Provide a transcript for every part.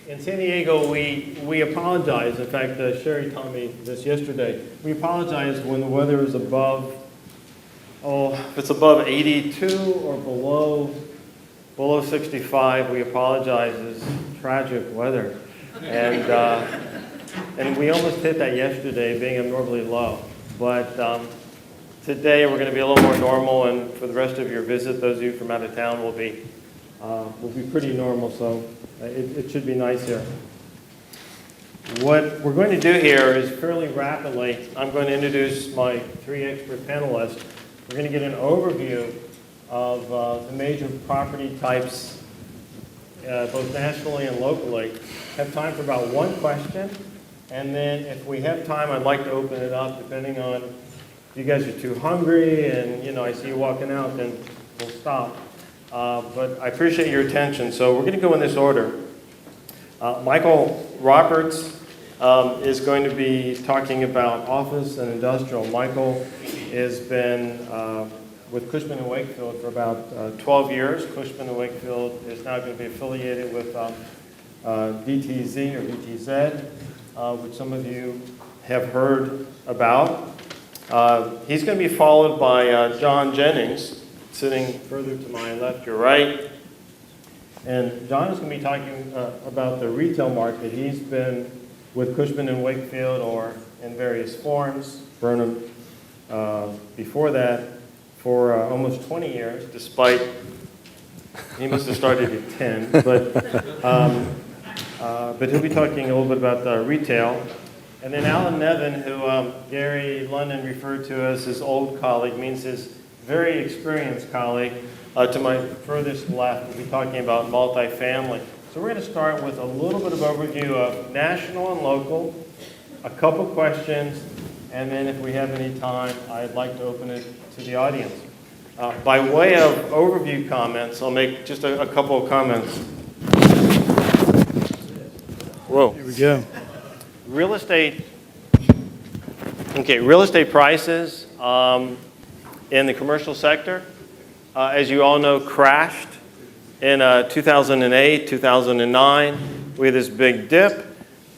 In San Diego, we apologize. In fact, Sherry told me this yesterday. We apologize when the weather is above, if it's above 82 or below 65, we apologize. It's tragic weather. And we almost hit that yesterday, being abnormally low. But today we're going to be a little more normal, and for the rest of your visit, those of you from out of town will be pretty normal, so it should be nice here. What we're going to do here is fairly rapidly, I'm going to introduce my three expert panelists. We're going to get an overview of the major property types, both nationally and locally. Have time for about one question, and then if we have time, I'd like to open it up, depending on if you guys are too hungry and I see you walking out, then we'll stop. But I appreciate your attention. So we're going to go in this order. Michael Roberts is going to be talking about office and industrial. Michael has been with Cushman & Wakefield for about 12 years. Cushman & Wakefield is now going to be affiliated with DTZ or DTZ, which some of you have heard about. He's going to be followed by John Jennings, sitting further to my left, your right. And John is going to be talking about the retail market. He's been with Cushman & Wakefield or in various forms, Burnham before that, for almost 20 years, despite, he must have started at 10, but he'll be talking a little bit about retail. And then Alan Nevin, who Gary London referred to as his old colleague, means his very experienced colleague, to my furthest left, will be talking about multifamily. So we're going to start with a little bit of overview of national and local, a couple questions, and then if we have any time, I'd like to open it to the audience. By way of overview comments, I'll make just a couple of comments. Whoa. Here we go. Real estate prices in the commercial sector, as you all know, crashed in 2008, 2009. We had this big dip,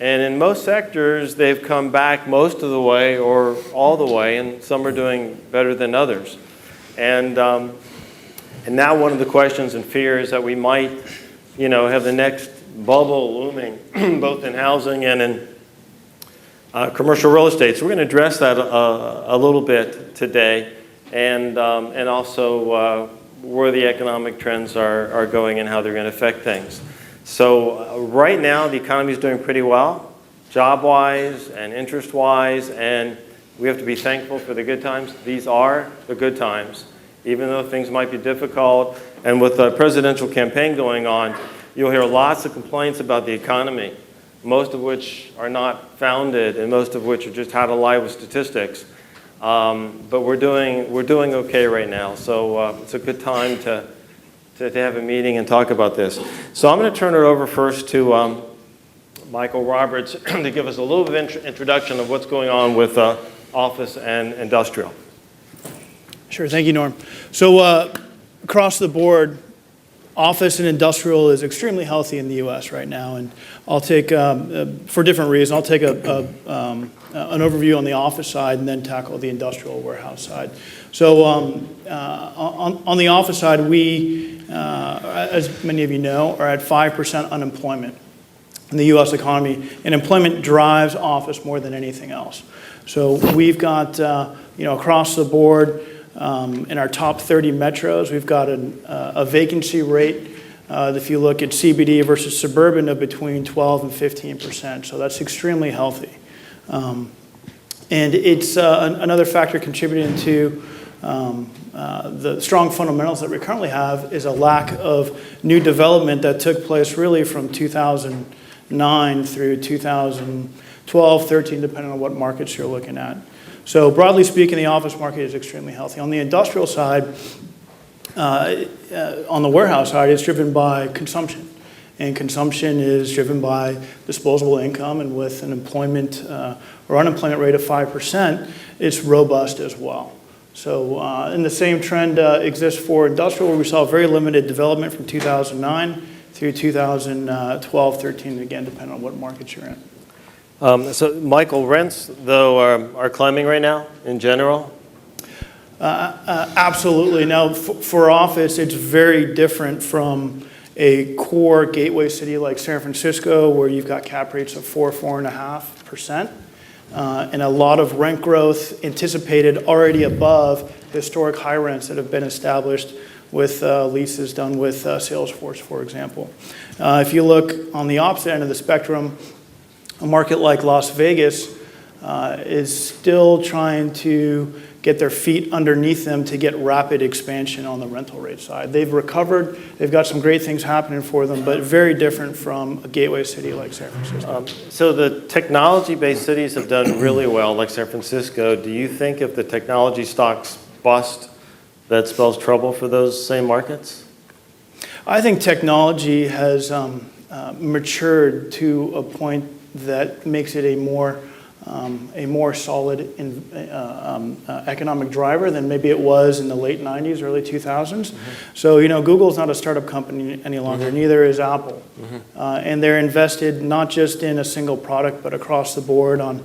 and in most sectors, they've come back most of the way or all the way, and some are doing better than others. And now one of the questions and fears that we might, have the next bubble looming, both in housing and in commercial real estate. So we're going to address that a little bit today, and also where the economic trends are going and how they're going to affect things. So right now, the economy is doing pretty well, job-wise and interest-wise, and we have to be thankful for the good times. These are the good times, even though things might be difficult. And with the presidential campaign going on, you'll hear lots of complaints about the economy, most of which are not founded, and most of which are just how to lie with statistics. But we're doing okay right now, so it's a good time to have a meeting and talk about this. So I'm going to turn it over first to Michael Roberts to give us a little bit of introduction of what's going on with office and industrial. Sure, thank you, Norm. So across the board, office and industrial is extremely healthy in the U.S. right now, and I'll take, for different reasons, I'll take an overview on the office side and then tackle the industrial warehouse side. So on the office side, we, as many of you know, are at 5% unemployment in the U.S. economy, and employment drives office more than anything else. So we've got, across the board, in our top 30 metros, we've got a vacancy rate, if you look at CBD versus suburban, of between 12 and 15%. So that's extremely healthy. And it's another factor contributing to the strong fundamentals that we currently have is a lack of new development that took place really from 2009 through 2012, 13, depending on what markets you're looking at. So broadly speaking, the office market is extremely healthy. On the industrial side, on the warehouse side, it's driven by consumption. And consumption is driven by disposable income, and with an employment or unemployment rate of 5%, it's robust as well. So and the same trend exists for industrial, where we saw very limited development from 2009 through 2012, 13, again, depending on what markets you're in. So, Michael, rents, though, are climbing right now in general? Absolutely. Now, for office, it's very different from a core gateway city like San Francisco, where you've got cap rates of 4.5%, and a lot of rent growth anticipated already above historic high rents that have been established with leases done with Salesforce, for example. If you look on the opposite end of the spectrum, a market like Las Vegas is still trying to get their feet underneath them to get rapid expansion on the rental rate side. They've recovered, they've got some great things happening for them, but very different from a gateway city like San Francisco. So the technology-based cities have done really well, like San Francisco. Do you think if the technology stocks bust, that spells trouble for those same markets? I think technology has matured to a point that makes it a more solid economic driver than maybe it was in the late 90s, early 2000s. So, Google's not a startup company any longer, neither is Apple. And they're invested not just in a single product, but across the board on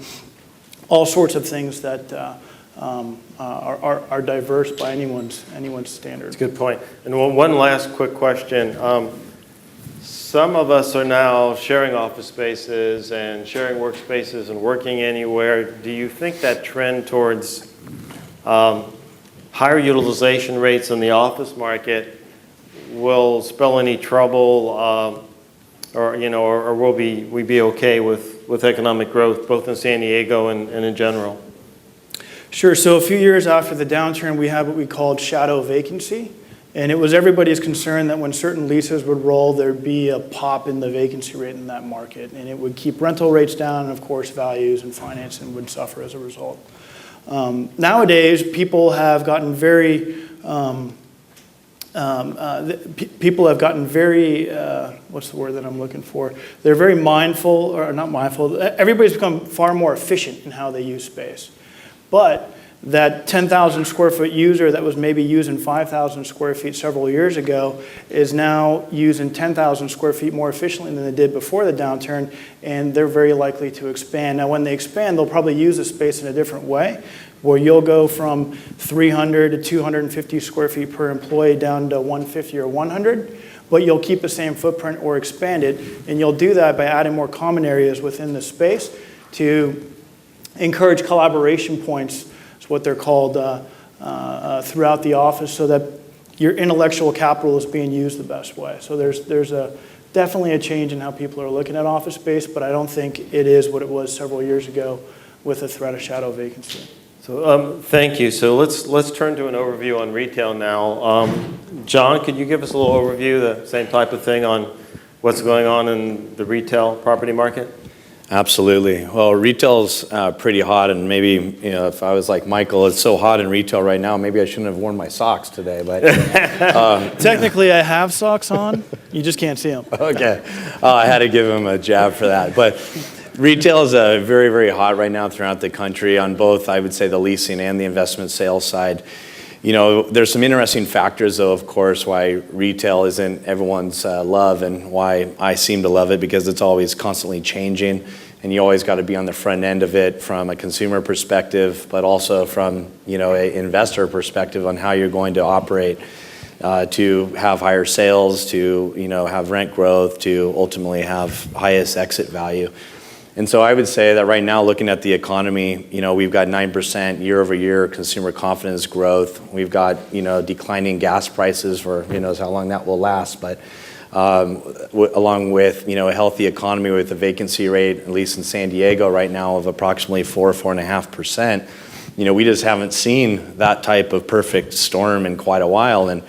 all sorts of things that are diverse by anyone's standard. That's a good point. And one last quick question. Some of us are now sharing office spaces and sharing workspaces and working anywhere. Do you think that trend towards higher utilization rates in the office market will spell any trouble, or will we be okay with economic growth, both in San Diego and in general? Sure. So a few years after the downturn, we had what we called shadow vacancy. And it was everybody's concern that when certain leases would roll, there'd be a pop in the vacancy rate in that market. And it would keep rental rates down, and of course, values and financing would suffer as a result. Nowadays, people have gotten very, what's the word that I'm looking for? They're very mindful, or not mindful, everybody's become far more efficient in how they use space. But that 10,000 square foot user that was maybe using 5,000 square feet several years ago is now using 10,000 square feet more efficiently than they did before the downturn, and they're very likely to expand. Now, when they expand, they'll probably use the space in a different way, where you'll go from 300 to 250 square feet per employee down to 150 or 100, but you'll keep the same footprint or expand it, and you'll do that by adding more common areas within the space to encourage collaboration points. It's what they're called throughout the office, so that your intellectual capital is being used the best way. So there's definitely a change in how people are looking at office space, but I don't think it is what it was several years ago with the threat of shadow vacancy. So thank you. So let's turn to an overview on retail now. John, could you give us a little overview, the same type of thing on what's going on in the retail property market? Absolutely. Well, retail's pretty hot, and maybe if I was like Michael, it's so hot in retail right now, maybe I shouldn't have worn my socks today. But technically, I have socks on. You just can't see them. Okay, I had to give him a jab for that. But retail is very, very hot right now throughout the country on both, I would say, the leasing and the investment sales side. There's some interesting factors, though, of course, why retail isn't everyone's love, and why I seem to love it, because it's always constantly changing, and you always got to be on the front end of it from a consumer perspective, but also from an investor perspective on how you're going to operate to have higher sales, to have rent growth, to ultimately have highest exit value. And so I would say that right now, looking at the economy, we've got 9% year over year consumer confidence growth. We've got, declining gas prices for who knows how long that will last. But along with, a healthy economy with a vacancy rate, at least in San Diego right now, of approximately 4.5%, we just haven't seen that type of perfect storm in quite a while. And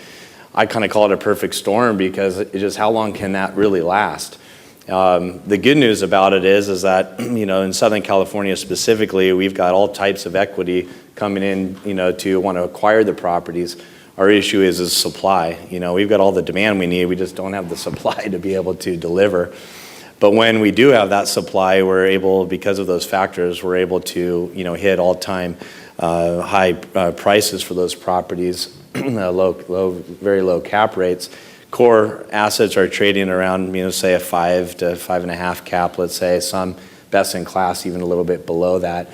I kind of call it a perfect storm because it's just how long can that really last? The good news about it is that, in Southern California specifically, we've got all types of equity coming in, to want to acquire the properties. Our issue is supply. We've got all the demand we need. We just don't have the supply to be able to deliver. But when we do have that supply, we're able, because of those factors, we're able to, hit all-time high prices for those properties, very low cap rates. core assets are trading around, say a 5 to 5.5 cap, let's say, some best in class even a little bit below that.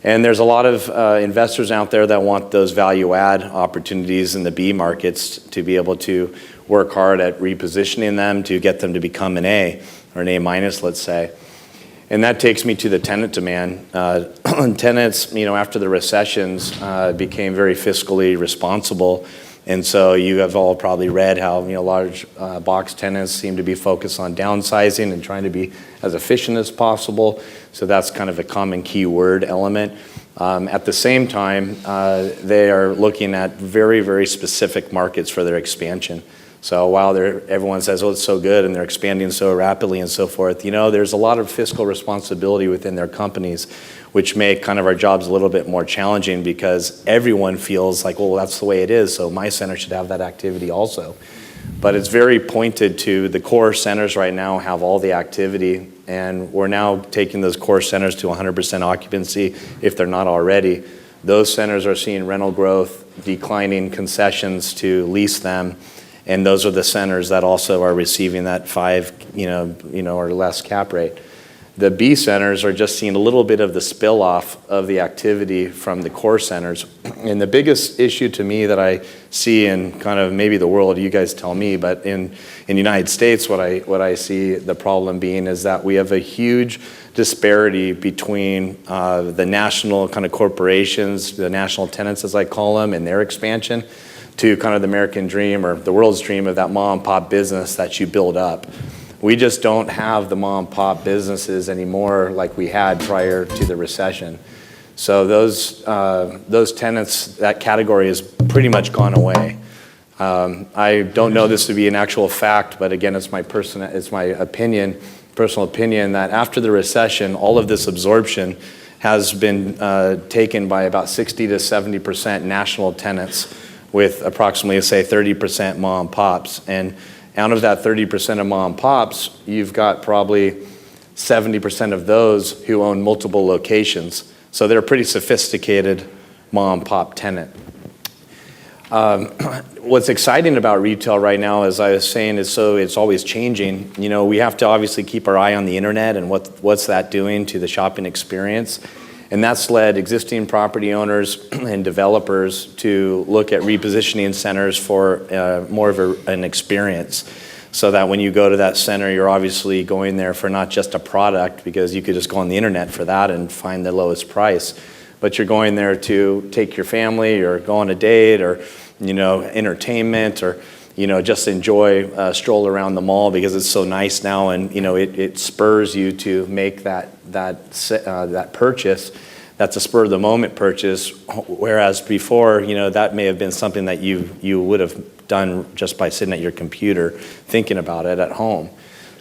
And there's a lot of investors out there that want those value add opportunities in the B markets to be able to work hard at repositioning them to get them to become an A or an A minus, let's say. And that takes me to the tenant demand. Tenants, after the recessions, became very fiscally responsible. And so you have all probably read how large box tenants seem to be focused on downsizing and trying to be as efficient as possible. So that's kind of a common keyword element. At the same time, they are looking at very, very specific markets for their expansion. So while everyone says, oh, it's so good and they're expanding so rapidly and so forth, there's a lot of fiscal responsibility within their companies, which make kind of our jobs a little bit more challenging because everyone feels like, well, that's the way it is, so my center should have that activity also. But it's very pointed to the core centers right now have all the activity, and we're now taking those core centers to 100% occupancy if they're not already. Those centers are seeing rental growth, declining concessions to lease them, and those are the centers that also are receiving that 5, or less cap rate. The B centers are just seeing a little bit of the spill off of the activity from the core centers. And the biggest issue to me that I see in kind of maybe the world, you guys tell me, but in the United States, what I see the problem being is that we have a huge disparity between the national kind of corporations, the national tenants as I call them, and their expansion, to kind of the American dream or the world's dream of that mom and pop business that you build up. We just don't have the mom and pop businesses anymore like we had prior to the recession. So those tenants, that category has pretty much gone away. I don't know this to be an actual fact, but again, it's my personal opinion that after the recession, all of this absorption has been taken by about 60 to 70% national tenants, with approximately, say, 30% mom and pops. And out of that 30% of mom and pops, you've got probably 70% of those who own multiple locations. So they're a pretty sophisticated mom and pop tenant. What's exciting about retail right now, as I was saying, is so it's always changing. We have to obviously keep our eye on the internet and what's that doing to the shopping experience. And that's led existing property owners and developers to look at repositioning centers for more of an experience. So that when you go to that center, you're obviously going there for not just a product, because you could just go on the internet for that and find the lowest price, but you're going there to take your family or go on a date or, entertainment or, just enjoy a stroll around the mall because it's so nice now, and it spurs you to make that purchase. That's a spur of the moment purchase, whereas before, that may have been something that you would have done just by sitting at your computer thinking about it at home.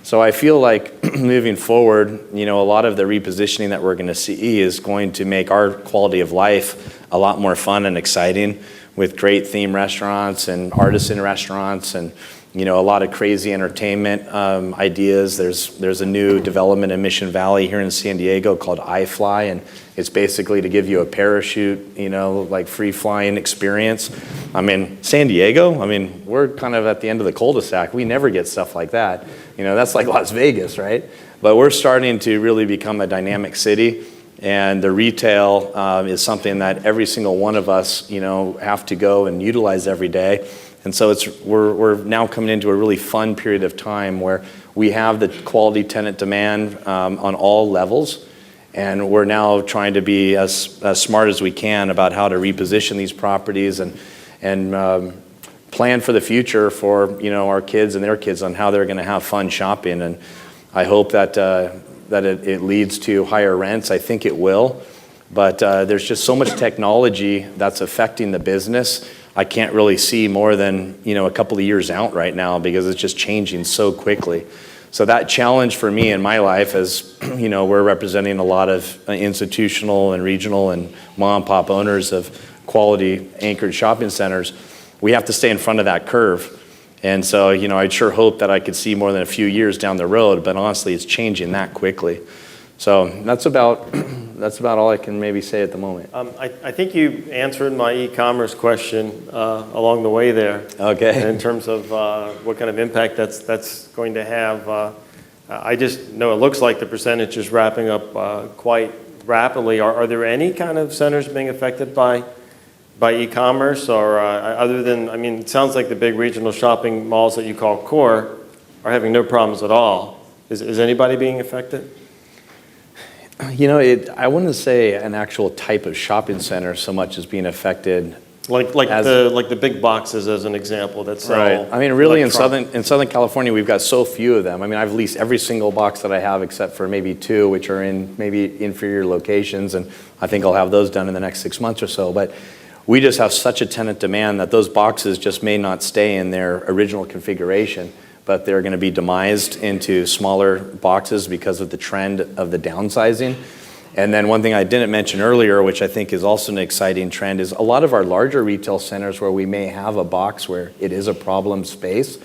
So I feel like moving forward, a lot of the repositioning that we're going to see is going to make our quality of life a lot more fun and exciting, with great theme restaurants and artisan restaurants and a lot of crazy entertainment ideas. There's a new development in Mission Valley here in San Diego called iFly, and it's basically to give you a parachute, like free flying experience. San Diego, we're kind of at the end of the cul-de-sac. We never get stuff like that. That's like Las Vegas, right? But we're starting to really become a dynamic city. And the retail is something that every single one of us, have to go and utilize every day. And so we're now coming into a really fun period of time where we have the quality tenant demand on all levels. And we're now trying to be as smart as we can about how to reposition these properties and plan for the future for our kids and their kids on how they're going to have fun shopping. And I hope that it leads to higher rents. I think it will, but there's just so much technology that's affecting the business. I can't really see more than a couple of years out right now because it's just changing so quickly. So that challenge for me in my life, as we're representing a lot of institutional and regional and mom and pop owners of quality anchored shopping centers, we have to stay in front of that curve. And so, I'd sure hope that I could see more than a few years down the road, but honestly, it's changing that quickly. So that's about that's about all I can maybe say at the moment. I think you answered my e-commerce question along the way there. Okay. In terms of what kind of impact that's going to have. I just know it looks like the percentage is wrapping up quite rapidly. Are there any kind of centers being affected by e-commerce, or other than, I mean, it sounds like the big regional shopping malls that you call core are having no problems at all. Is anybody being affected? You know, I wouldn't say an actual type of shopping center so much as being affected. Like the big boxes, as an example, that sell. Right. I mean, really, in Southern California, we've got so few of them. I mean, I've leased every single box that I have, except for maybe 2, which are in maybe inferior locations, and I think I'll have those done in the next 6 months or so. But we just have such a tenant demand that those boxes just may not stay in their original configuration, but they're going to be demised into smaller boxes because of the trend of the downsizing. And then one thing I didn't mention earlier, which I think is also an exciting trend, is a lot of our larger retail centers where we may have a box where it is a problem space,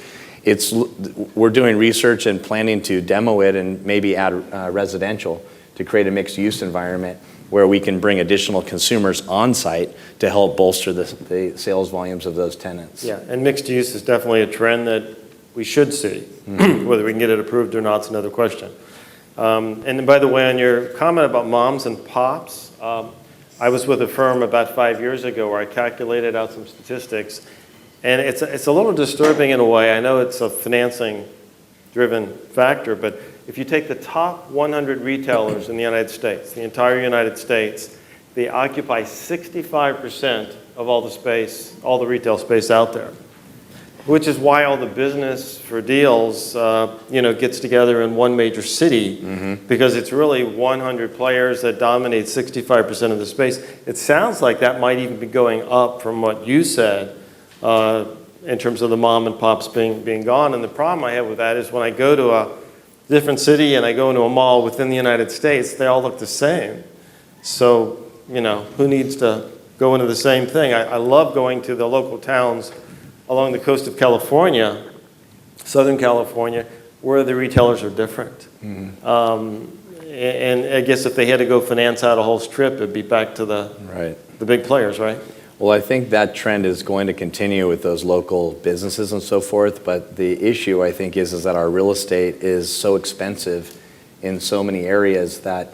we're doing research and planning to demo it and maybe add residential to create a mixed use environment where we can bring additional consumers on site to help bolster the sales volumes of those tenants. Yeah, and mixed use is definitely a trend that we should see. Whether we can get it approved or not is another question. And by the way, on your comment about moms and pops, I was with a firm about 5 years ago where I calculated out some statistics, and it's a little disturbing in a way. I know it's a financing-driven factor, but if you take the top 100 retailers in the United States, the entire United States, they occupy 65% of all the space, all the retail space out there. Which is why all the business for deals, gets together in one major city, because it's really 100 players that dominate 65% of the space. It sounds like that might even be going up from what you said in terms of the mom and pops being gone. And the problem I have with that is when I go to a different city and I go into a mall within the United States, they all look the same. So, who needs to go into the same thing? I love going to the local towns along the coast of California, Southern California, where the retailers are different. And I guess if they had to go finance out a whole strip, it'd be back to the big players, right? Well, I think that trend is going to continue with those local businesses and so forth, but the issue, I think, is that our real estate is so expensive in so many areas that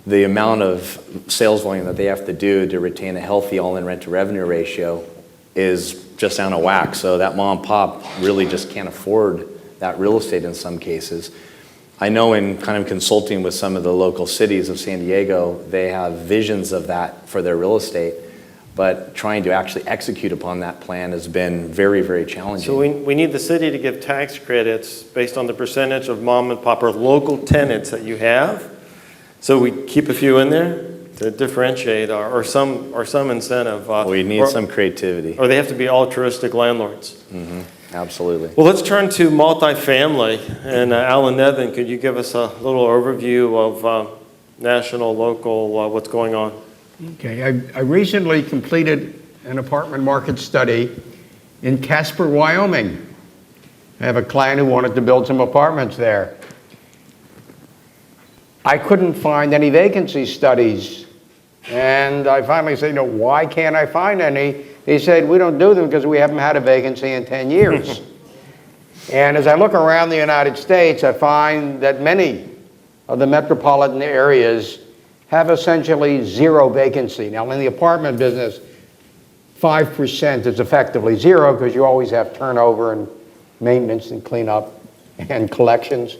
the amount of sales volume that they have to do to retain a healthy all-in rent-to-revenue ratio is just out of whack. So that mom and pop really just can't afford that real estate in some cases. I know in kind of consulting with some of the local cities of San Diego, they have visions of that for their real estate, but trying to actually execute upon that plan has been very, very challenging. So we need the city to give tax credits based on the percentage of mom and pop or local tenants that you have. So we keep a few in there to differentiate, or some incentive. We need some creativity. Or they have to be altruistic landlords. Absolutely. Well, let's turn to multifamily. And Alan Nevin, could you give us a little overview of national, local, what's going on? Okay, I recently completed an apartment market study in Casper, Wyoming. I have a client who wanted to build some apartments there. I couldn't find any vacancy studies. And I finally said, why can't I find any? He said, we don't do them because we haven't had a vacancy in 10 years. And as I look around the United States, I find that many of the metropolitan areas have essentially zero vacancy. Now, in the apartment business, 5% is effectively zero because you always have turnover and maintenance and cleanup and collections.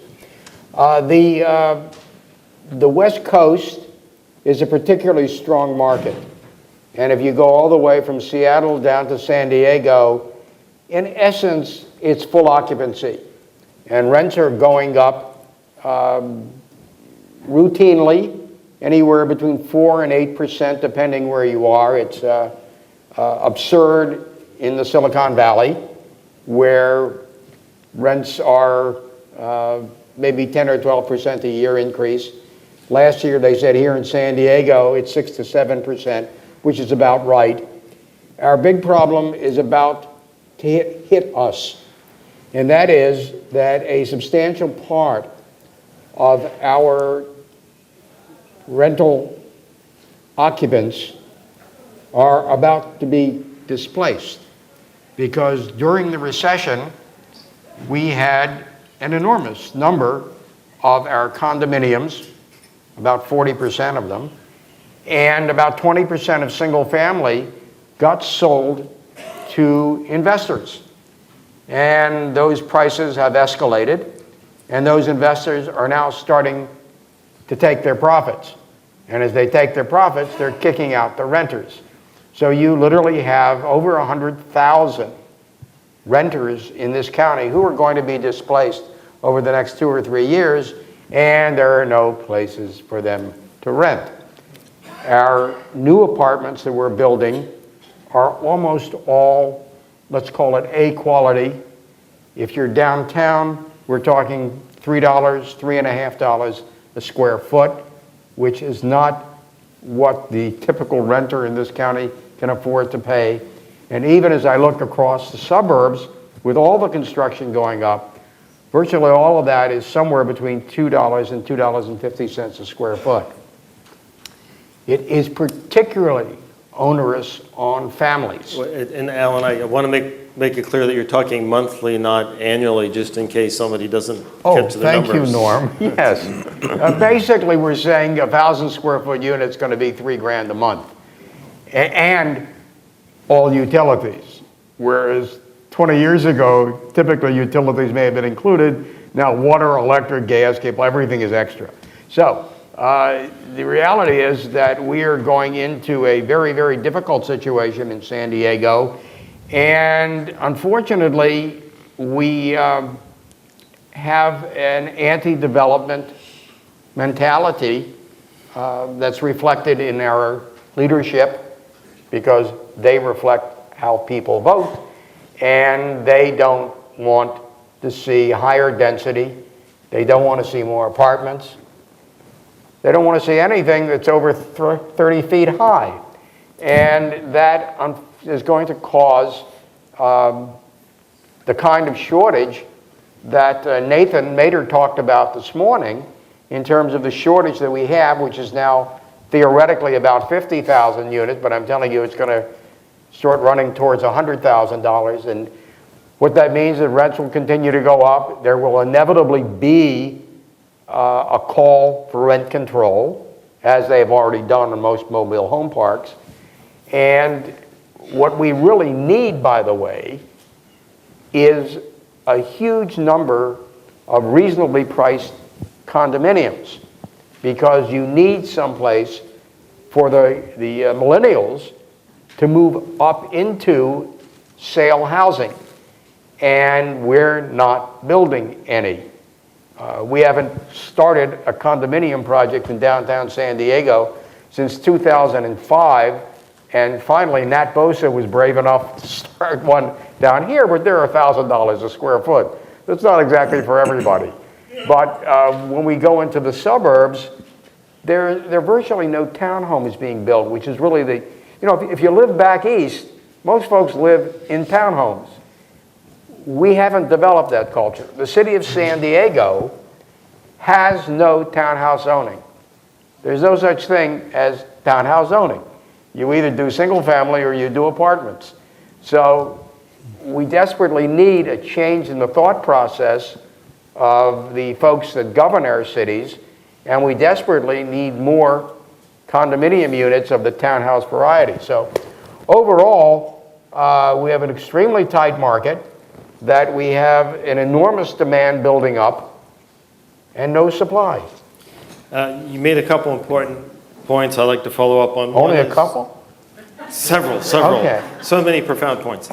The West Coast is a particularly strong market. And if you go all the way from Seattle down to San Diego, in essence, it's full occupancy. And rents are going up routinely, anywhere between 4 and 8%, depending where you are. It's absurd in the Silicon Valley, where rents are maybe 10 or 12% a year increase. Last year, they said here in San Diego, it's 6 to 7%, which is about right. Our big problem is about to hit us, and that is that a substantial part of our rental occupants are about to be displaced, because during the recession, we had an enormous number of our condominiums, about 40% of them, and about 20% of single family got sold to investors. And those prices have escalated, and those investors are now starting to take their profits. And as they take their profits, they're kicking out the renters. So you literally have over 100,000 renters in this county who are going to be displaced over the next 2 or 3 years, and there are no places for them to rent. Our new apartments that we're building are almost all, let's call it A quality. If you're downtown, we're talking $3, $3.50 a square foot, which is not what the typical renter in this county can afford to pay. And even as I look across the suburbs, with all the construction going up, virtually all of that is somewhere between $2 and $2.50 a square foot. It is particularly onerous on families. And Alan, I want to make it clear that you're talking monthly, not annually, just in case somebody doesn't catch the thank numbers. you, Norm. Yes. Basically, we're saying a 1,000 square foot unit's going to be $3,000 a month. And all utilities. Whereas 20 years ago, typically utilities may have been included. Now water, electric, gas, cable, everything is extra. So the reality is that we are going into a very, very difficult situation in San Diego. And unfortunately, we have an anti-development mentality that's reflected in our leadership, because they reflect how people vote, and they don't want to see higher density. They don't want to see more apartments. They don't want to see anything that's over 30 feet high. And that is going to cause the kind of shortage that Nathan Mader talked about this morning, in terms of the shortage that we have, which is now theoretically about 50,000 units, but I'm telling you it's going to start running towards $100,000. And what that means is rents will continue to go up. There will inevitably be a call for rent control, as they've already done in most mobile home parks. And what we really need, by the way, is a huge number of reasonably priced condominiums, because you need someplace for the millennials to move up into sale housing. And we're not building any. We haven't started a condominium project in downtown San Diego since 2005. And finally, Nat Bosa was brave enough to start one down here, but they're $1,000 a square foot. That's not exactly for everybody. But when we go into the suburbs, there are virtually no townhomes being built, which is really the, if you live back east, most folks live in townhomes. We haven't developed that culture. The city of San Diego has no townhouse zoning. There's no such thing as townhouse zoning. You either do single family or you do apartments. So we desperately need a change in the thought process of the folks that govern our cities, and we desperately need more condominium units of the townhouse variety. So overall, we have an extremely tight market, that we have an enormous demand building up and no supply. You made a couple important points I'd like to follow up on. Only a couple? Several. Okay. So many profound points.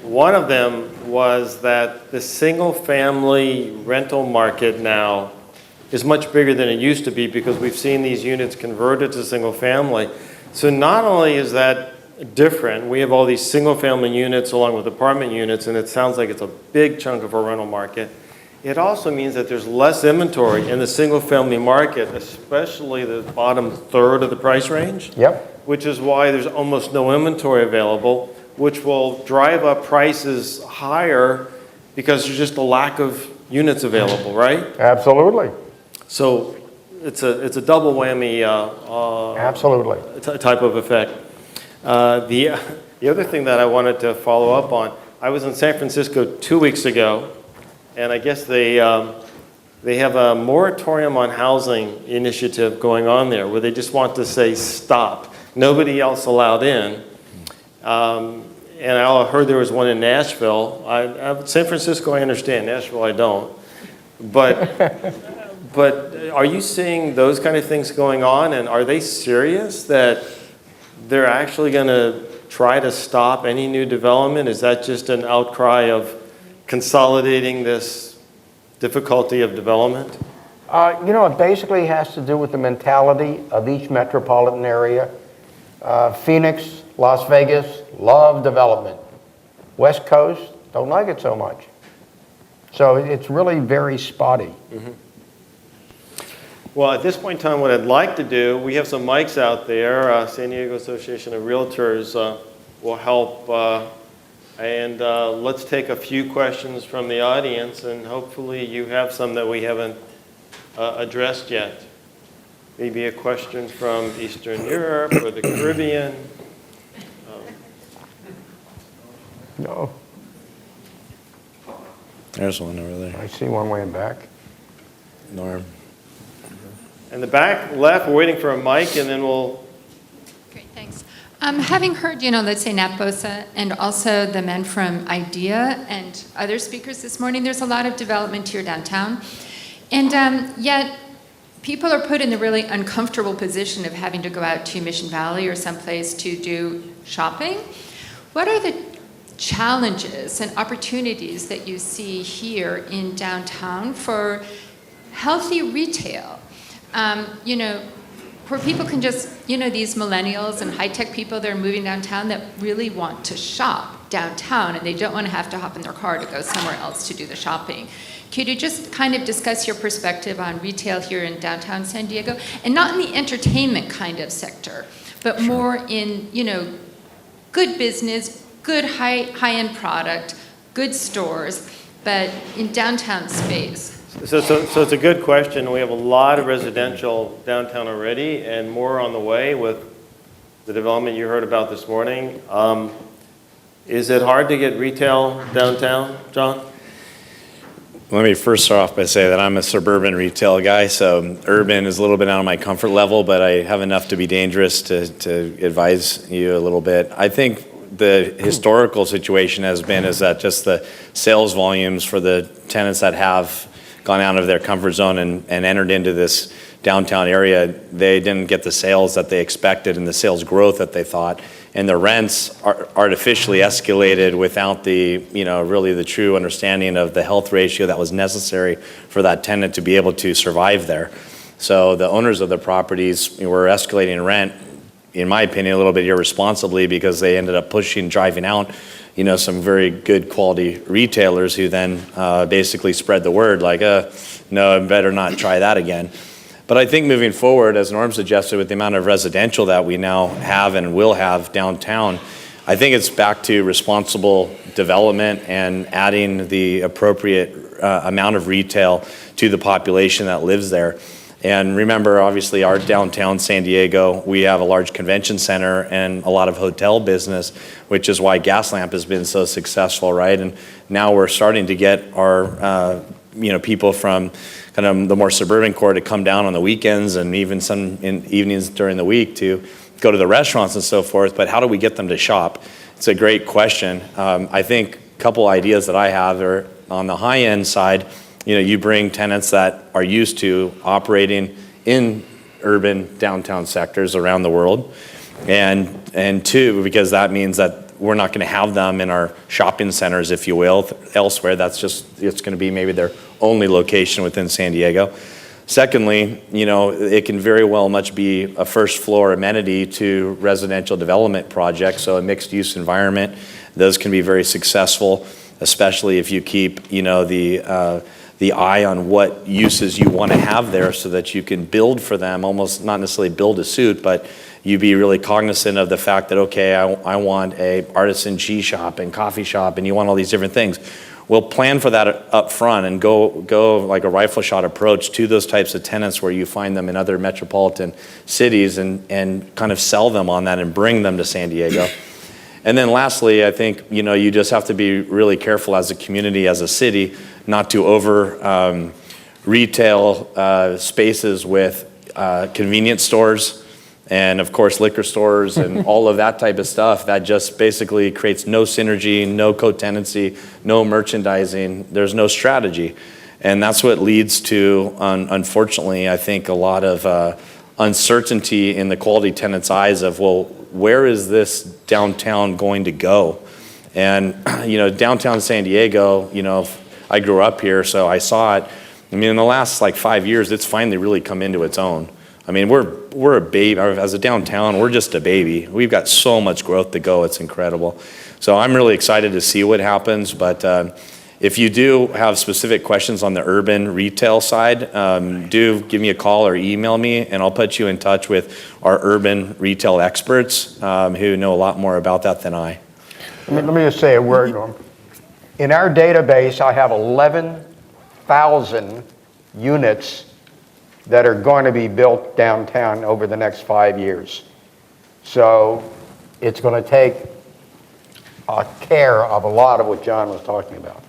One of them was that the single-family rental market now is much bigger than it used to be, because we've seen these units converted to single-family. So not only is that different, we have all these single-family units along with apartment units, and it sounds like it's a big chunk of our rental market. It also means that there's less inventory in the single-family market, especially the bottom third of the price range. Yep. Which is why there's almost no inventory available, which will drive up prices higher because there's just a lack of units available, right? Absolutely. So it's a double whammy Absolutely. type of effect. The other thing that I wanted to follow up on, I was in San Francisco 2 weeks ago, and I guess they have a moratorium on housing initiative going on there where they just want to say stop. Nobody else allowed in. And I heard there was one in Nashville. San Francisco, I understand. Nashville, I don't. But are you seeing those kind of things going on? And are they serious that they're actually going to try to stop any new development? Is that just an outcry of consolidating this difficulty of development? It basically has to do with the mentality of each metropolitan area. Phoenix, Las Vegas, love development. West Coast, don't like it so much. So it's really very spotty. Mm-hmm. Well, at this point in time, what I'd like to do, we have some mics out there. San Diego Association of Realtors will help. And let's take a few questions from the audience, and hopefully you have some that we haven't addressed yet. Maybe a question from Eastern Europe or the Caribbean. No, There's one over there. I see one way in back. Norm. In the back left, we're waiting for a mic, and then we'll. Great, thanks. Having heard, let's say Nat Bosa and also the men from IDEA and other speakers this morning, there's a lot of development here downtown. And yet, people are put in the really uncomfortable position of having to go out to Mission Valley or someplace to do shopping. What are the challenges and opportunities that you see here in downtown for healthy retail? Where people can just, these millennials and high-tech people that are moving downtown that really want to shop downtown and they don't want to have to hop in their car to go somewhere else to do the shopping. Could you just kind of discuss your perspective on retail here in downtown San Diego? And not in the entertainment kind of sector, but more in, good business, good high-end product, good stores, but in downtown space. So it's a good question. We have a lot of residential downtown already, and more on the way with the development you heard about this morning. Is it hard to get retail downtown, John? Let me first start off by saying that I'm a suburban retail guy, so urban is a little bit out of my comfort level, but I have enough to be dangerous to advise you a little bit. I think the historical situation is that just the sales volumes for the tenants that have gone out of their comfort zone and entered into this downtown area, they didn't get the sales that they expected and the sales growth that they thought. And the rents are artificially escalated without the, really the true understanding of the health ratio that was necessary for that tenant to be able to survive there. So the owners of the properties were escalating rent, in my opinion, a little bit irresponsibly because they ended up driving out some very good quality retailers who then basically spread the word like, no, I better not try that again. But I think moving forward, as Norm suggested, with the amount of residential that we now have and will have downtown, I think it's back to responsible development and adding the appropriate amount of retail to the population that lives there. And remember, obviously, our downtown San Diego, we have a large convention center and a lot of hotel business, which is why Gaslamp has been so successful, right? And now we're starting to get our people from kind of the more suburban core to come down on the weekends and even some in evenings during the week to go to the restaurants and so forth. But how do we get them to shop? It's a great question. I think a couple ideas that I have are on the high end side. You bring tenants that are used to operating in urban downtown sectors around the world. And two, because that means that we're not going to have them in our shopping centers, if you will, elsewhere. It's going to be maybe their only location within San Diego. Secondly, it can very well much be a first floor amenity to residential development projects, so a mixed use environment. Those can be very successful, especially if you keep, the eye on what uses you want to have there so that you can build for them, almost not necessarily build a suit, but you be really cognizant of the fact that, okay, I want a artisan cheese shop and coffee shop and you want all these different things. we'll plan for that up front and go like a rifle shot approach to those types of tenants where you find them in other metropolitan cities and kind of sell them on that and bring them to San Diego. And then lastly, I think, you just have to be really careful as a community, as a city, not to over retail spaces with convenience stores and of course liquor stores and all of that type of stuff that just basically creates no synergy, no co-tenancy, no merchandising, there's no strategy. And that's what leads to, unfortunately, I think a lot of uncertainty in the quality tenants' eyes of, well, where is this downtown going to go? And, downtown San Diego, I grew up here, so I saw it. I mean, in the last 5 years, it's finally really come into its own. I mean, we're a baby. As a downtown, we're just a baby. We've got so much growth to go. It's incredible. So I'm really excited to see what happens. But if you do have specific questions on the urban retail side, do give me a call or email me, and I'll put you in touch with our urban retail experts who know a lot more about that than I. Let me just say a word, Norm. In our database, I have 11,000 units that are going to be built downtown over the next 5 years. So it's going to take care of a lot of what John was talking about.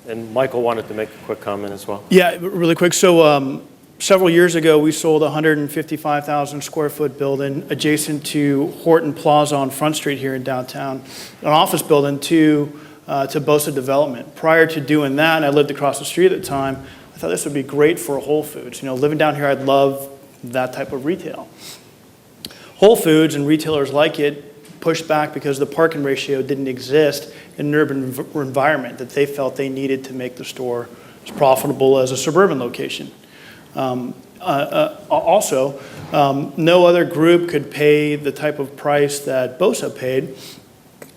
And Michael wanted to make a quick comment as well. Yeah, really quick. So several years ago, we sold a 155,000 square foot building adjacent to Horton Plaza on Front Street here in downtown, an office building to Bosa Development. Prior to doing that, I lived across the street at the time, I thought this would be great for Whole Foods. Living down here, I'd love that type of retail. Whole Foods and retailers like it pushed back because the parking ratio didn't exist in an urban environment that they felt they needed to make the store as profitable as a suburban location. Also, no other group could pay the type of price that Bosa paid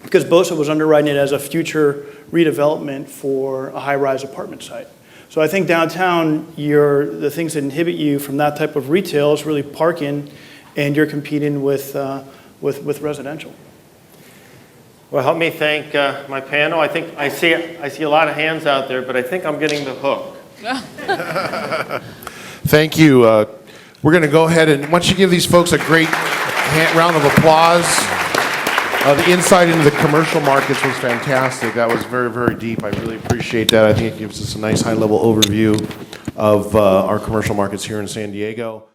because Bosa was underwriting it as a future redevelopment for a high-rise apartment site. So I think downtown, the things that inhibit you from that type of retail is really parking, and you're competing with residential. Well, help me thank my panel. I think I see a lot of hands out there, but I think I'm getting the hook. Thank you. We're going to go ahead and, once you give these folks a great round of applause. The insight into the commercial markets was fantastic. That was very, very deep. I really appreciate that. I think it gives us a nice high-level overview of our commercial markets here in San Diego.